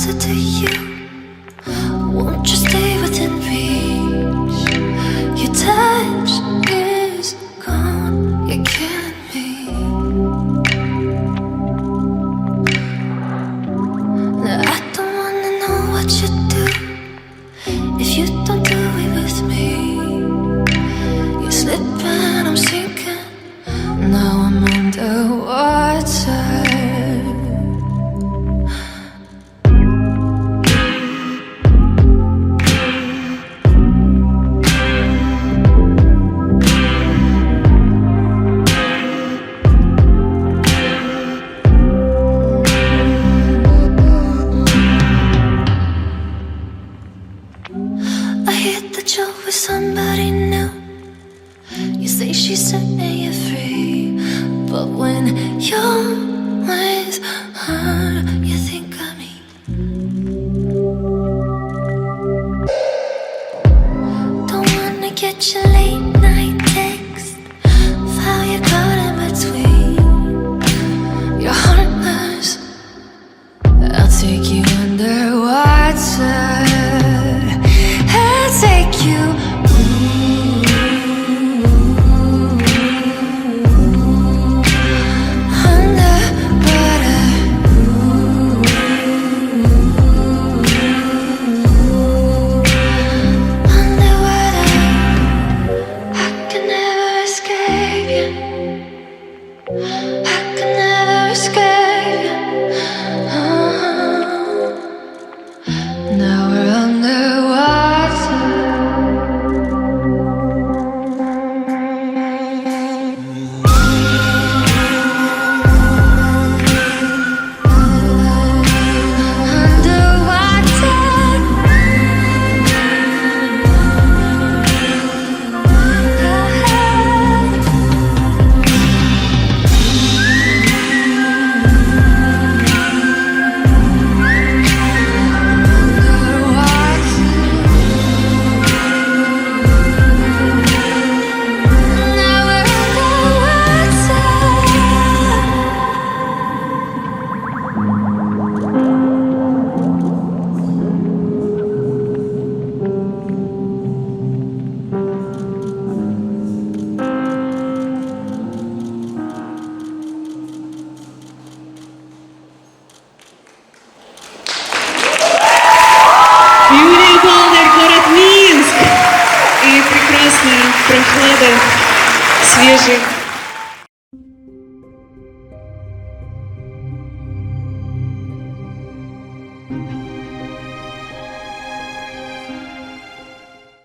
closer to you. Won't you stay within reach? Your touch is gone, you're killing me. I don't wanna know what you do if you don't do it with me. You slip and I'm sinking, now I'm underwater. I hear that you're with somebody new. You say she's setting you free, but when you're with her, you think of me. Don't wanna get your late night text, file you caught in between. You're heartless, I'll take you underwater. I'll take you Yuriy Bote, город Минск. И прекрасные прохлады, свежий